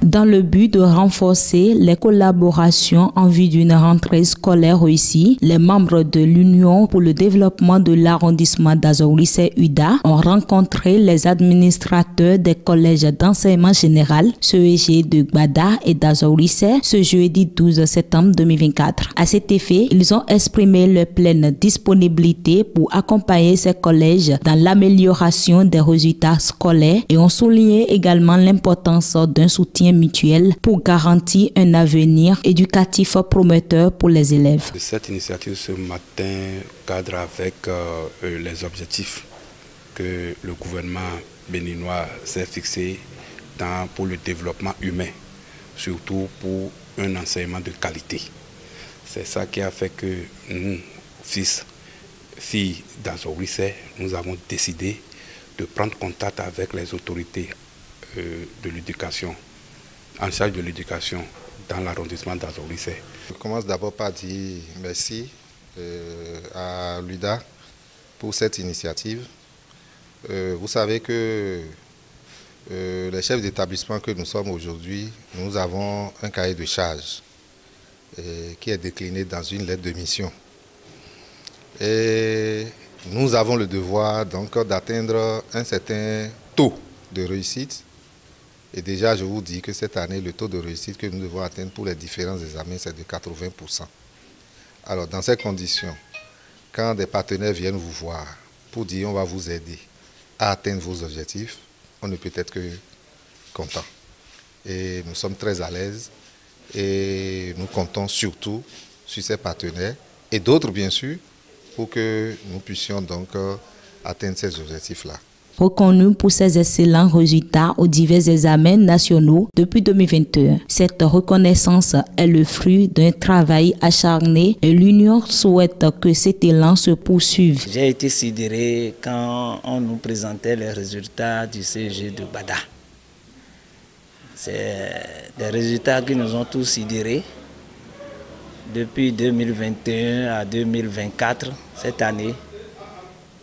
Dans le but de renforcer les collaborations en vue d'une rentrée scolaire réussie, les membres de l'Union pour le développement de l'arrondissement d'Azoguissé UDA ont rencontré les administrateurs des collèges d'enseignement général, CEG de Gbada et d'Azoguissé, ce jeudi 12 septembre 2024. À cet effet, ils ont exprimé leur pleine disponibilité pour accompagner ces collèges dans l'amélioration des résultats scolaires et ont souligné également l'importance d'un soutien mutuel pour garantir un avenir éducatif prometteur pour les élèves. Cette initiative ce matin cadre avec les objectifs que le gouvernement béninois s'est fixé pour le développement humain, surtout pour un enseignement de qualité. C'est ça qui a fait que nous, filles d'Azoguissé, nous avons décidé de prendre contact avec les autorités de l'éducation, en charge de l'éducation dans l'arrondissement d'Azoguissé. Je commence d'abord par dire merci à l'UDA pour cette initiative. Vous savez que les chefs d'établissement que nous sommes aujourd'hui, nous avons un cahier de charges qui est décliné dans une lettre de mission. Et nous avons le devoir donc d'atteindre un certain taux de réussite. Et déjà, je vous dis que cette année, le taux de réussite que nous devons atteindre pour les différents examens, c'est de 80%. Alors, dans ces conditions, quand des partenaires viennent vous voir pour dire on va vous aider à atteindre vos objectifs, on ne peut être que content. Et nous sommes très à l'aise et nous comptons surtout sur ces partenaires et d'autres, bien sûr, pour que nous puissions donc atteindre ces objectifs-là. Reconnu pour ses excellents résultats aux divers examens nationaux depuis 2021. Cette reconnaissance est le fruit d'un travail acharné et l'Union souhaite que cet élan se poursuive. J'ai été sidéré quand on nous présentait les résultats du CEG de Gbada. C'est des résultats qui nous ont tous sidérés. Depuis 2021 à 2024, cette année,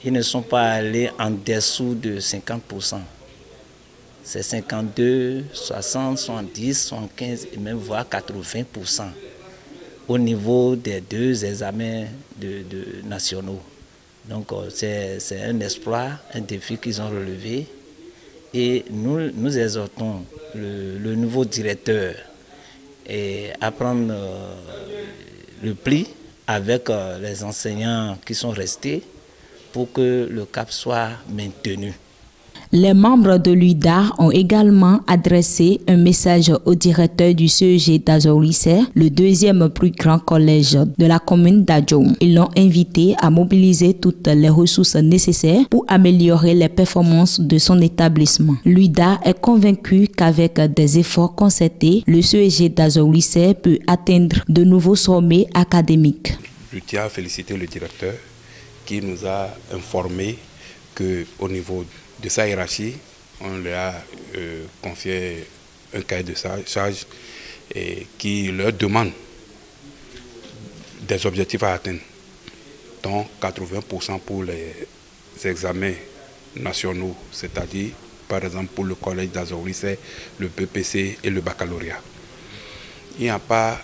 ils ne sont pas allés en dessous de 50%. C'est 52, 60, 70, 75 et même voire 80% au niveau des deux examens nationaux. Donc c'est un exploit, un défi qu'ils ont relevé. Et nous exhortons le nouveau directeur à prendre le pli avec les enseignants qui sont restés pour que le cap soit maintenu. Les membres de l'UDA ont également adressé un message au directeur du CEG d'Azoguissé, le deuxième plus grand collège de la commune d'Adjoum. Ils l'ont invité à mobiliser toutes les ressources nécessaires pour améliorer les performances de son établissement. L'UDA est convaincu qu'avec des efforts concertés, le CEG d'Azoguissé peut atteindre de nouveaux sommets académiques. Je tiens à féliciter le directeur qui nous a informé qu'au niveau de sa hiérarchie, on lui a confié un cahier de charge qui leur demande des objectifs à atteindre, dont 80% pour les examens nationaux, c'est-à-dire par exemple pour le collège d'Azoguissé, le BPC et le baccalauréat. Il n'y a pas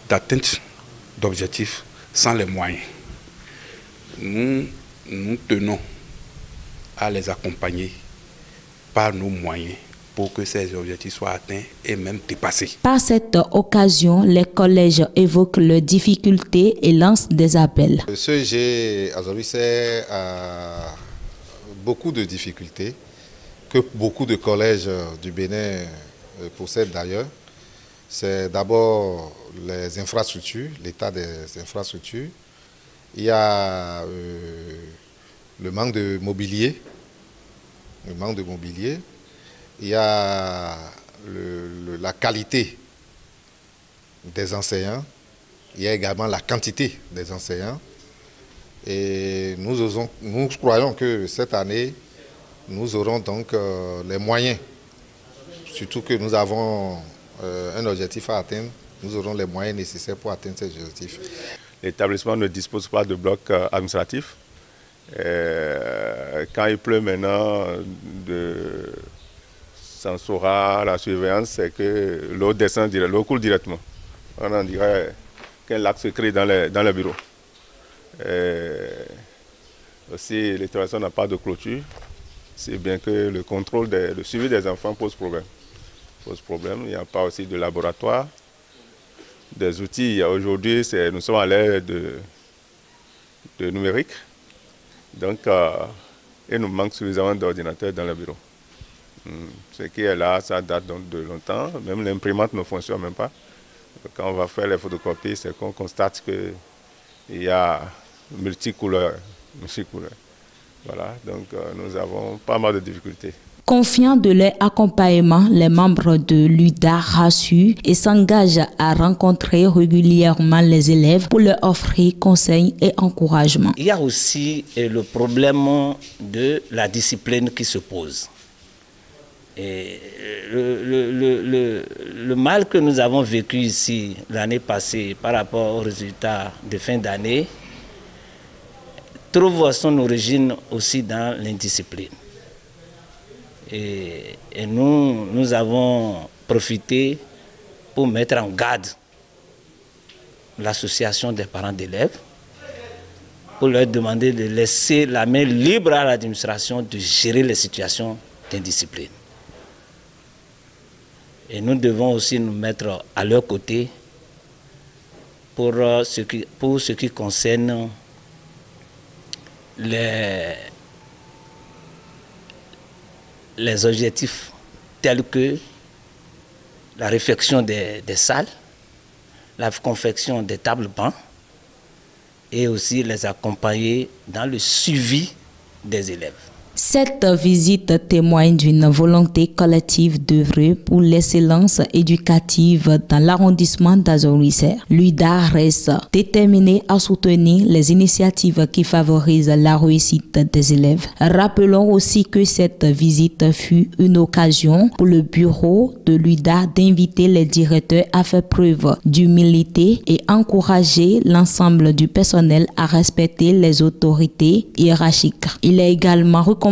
d'atteinte d'objectifs sans les moyens. Nous tenons à les accompagner par nos moyens pour que ces objectifs soient atteints et même dépassés. Par cette occasion, les collèges évoquent leurs difficultés et lancent des appels. Le CEG Azoguissé a beaucoup de difficultés que beaucoup de collèges du Bénin possèdent d'ailleurs. C'est d'abord les infrastructures, l'état des infrastructures. Il y a le manque de mobilier. Il y a la qualité des enseignants. Il y a également la quantité des enseignants. Et nous croyons que cette année, nous aurons donc les moyens, surtout que nous avons un objectif à atteindre, nous aurons les moyens nécessaires pour atteindre ces objectifs. L'établissement ne dispose pas de bloc administratif. Quand il pleut maintenant de Sans Sora, la surveillance, c'est que l'eau descend, l'eau coule directement. On dirait qu'un lac se crée dans le bureau. Aussi, l'installation n'a pas de clôture. C'est bien que le contrôle, le suivi des enfants pose problème. Il n'y a pas aussi de laboratoire, des outils. Aujourd'hui, nous sommes à l'ère de numérique. Donc, il nous manque suffisamment d'ordinateurs dans le bureau. Ce qui est là, ça date donc de longtemps. Même l'imprimante ne fonctionne même pas. Quand on va faire les photocopies, c'est qu'on constate qu'il y a multicouleurs. Voilà, donc nous avons pas mal de difficultés. Confiants de leur accompagnement, les membres de l'UDA rassurent et s'engagent à rencontrer régulièrement les élèves pour leur offrir conseils et encouragement. Il y a aussi le problème de la discipline qui se pose. Et le mal que nous avons vécu ici l'année passée par rapport aux résultats de fin d'année trouve son origine aussi dans l'indiscipline. Et nous avons profité pour mettre en garde l'association des parents d'élèves, pour leur demander de laisser la main libre à l'administration de gérer les situations d'indiscipline. Et nous devons aussi nous mettre à leur côté pour ce qui concerne les objectifs tels que la réfection des salles, la confection des tables bancs et aussi les accompagner dans le suivi des élèves. Cette visite témoigne d'une volonté collective d'œuvrer pour l'excellence éducative dans l'arrondissement d'Azawlisser. L'UDA reste déterminée à soutenir les initiatives qui favorisent la réussite des élèves. Rappelons aussi que cette visite fut une occasion pour le bureau de l'UDA d'inviter les directeurs à faire preuve d'humilité et encourager l'ensemble du personnel à respecter les autorités hiérarchiques. Il est également recommandé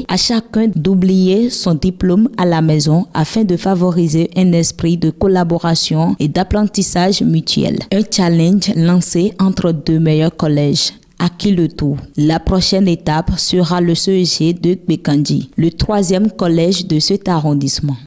à chacun d'oublier son diplôme à la maison afin de favoriser un esprit de collaboration et d'apprentissage mutuel. Un challenge lancé entre deux meilleurs collèges. À qui le tour? La prochaine étape sera le CEG de Bekandji, le 3e collège de cet arrondissement.